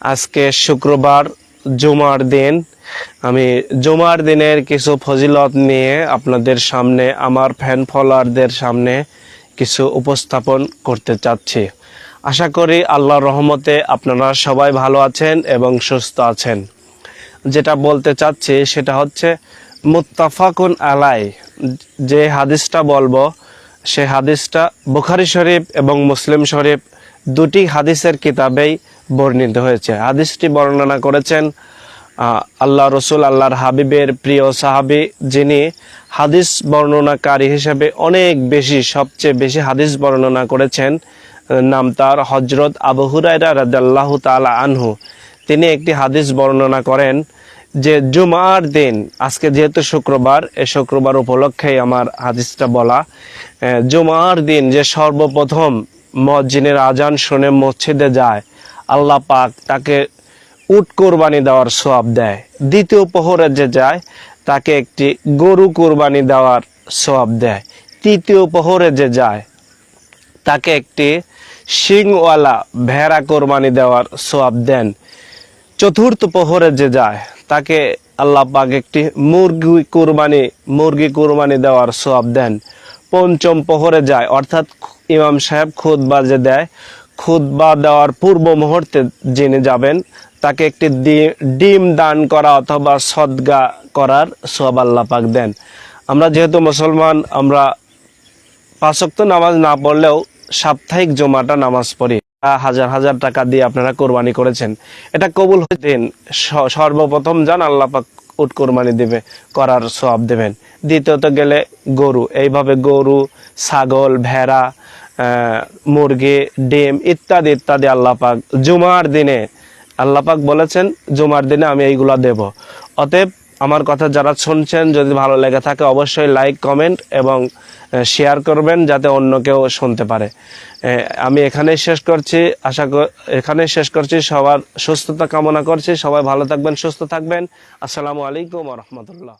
আজকে শুক্রবার জুমার দিন। আমি জুমার দিনের কিছু ফজিলত নিয়ে আপনাদের সামনে, আমার ফ্যান ফলোয়ারদের সামনে কিছু উপস্থাপন করতে চাচ্ছি। আশা করি আল্লাহর রহমতে আপনারা সবাই ভালো আছেন এবং সুস্থ আছেন। যেটা বলতে চাচ্ছি সেটা হচ্ছে মুত্তাফাকুন আলাই। যে হাদিসটা বলবো সে হাদিসটা বুখারী শরীফ এবং মুসলিম শরীফ দুটি হাদিসের কিতাবেই বর্ণিত হয়েছে। হাদিসটি বর্ণনা করেছেন আল্লাহ রসুল, আল্লাহর হাবিবের প্রিয় সাহাবী, যিনি হাদিস বর্ণনাকারী হিসেবে অনেক বেশি, সবচেয়ে বেশি হাদিস বর্ণনা করেছেন। নাম তার হজরত আবু হুরায়রা রাদিয়াল্লাহু তাআলা আনহু। তিনি একটি হাদিস বর্ণনা করেন যে জুমার দিন, আজকে যেহেতু শুক্রবার, এই শুক্রবার উপলক্ষেই আমার হাদিসটা বলা। জুমার দিন যে সর্বপ্রথম মুয়াজ্জিনের আজান শুনে মসজিদে যায়, আল্লাহ পাক তাকে উট কোরবানি দেওয়ার সওয়াব দেয়। দ্বিতীয় প্রহরে যে যায় তাকে একটি গরু কোরবানি দেওয়ার সওয়াব দেয়। তৃতীয় প্রহরে যে যায় তাকে একটি শিংওয়ালা ভেড়া কোরবানি দেওয়ার সওয়াব দেন। চতুর্থ প্রহরে যে যায় তাকে আল্লাহ পাক একটি মুরগি কোরবানি দেওয়ার সওয়াব দেন। পঞ্চম প্রহরে যায়, অর্থাৎ ইমাম সাহেব খুতবা যে দেয়, খুতবা দেওয়ার পূর্ব মুহূর্তে যিনি যাবেন তাকে একটি ডিম দান করা অথবা সদকা করার সওয়াব আল্লাহ পাক দেন। আমরা যেহেতু মুসলমান, আমরা 5 ওয়াক্ত নামাজ না পড়লেও সাপ্তাহিক জুমাটা নামাজ পড়ি। হাজার হাজার টাকা দিয়ে আপনারা কোরবানি করেছেন, এটা কবুল হয়ে দিন। সর্বপ্রথম যান, আল্লাহ পাক উট কোরবানি দেবে, করার সওয়াব দেবেন। দ্বিতীয়ত গেলে গরু, এইভাবে গরু, ছাগল, ভেড়া, মুরগি, ডিম ইত্যাদি ইত্যাদি আল্লাহ পাক জুমার দিনে, আল্লাহ পাক বলেছেন জুমার দিনে আমি এইগুলা দেব। অতএব আমার কথা যারা শুনছেন, যদি ভালো লেগে থাকে অবশ্যই লাইক, কমেন্ট এবং শেয়ার করবেন যাতে অন্য কেউ শুনতে পারে। আমি এখানেই শেষ করছি। সবার সুস্থতা কামনা করছি। সবাই ভালো থাকবেন, সুস্থ থাকবেন। আসসালামু আলাইকুম ওয়া রাহমাতুল্লাহ।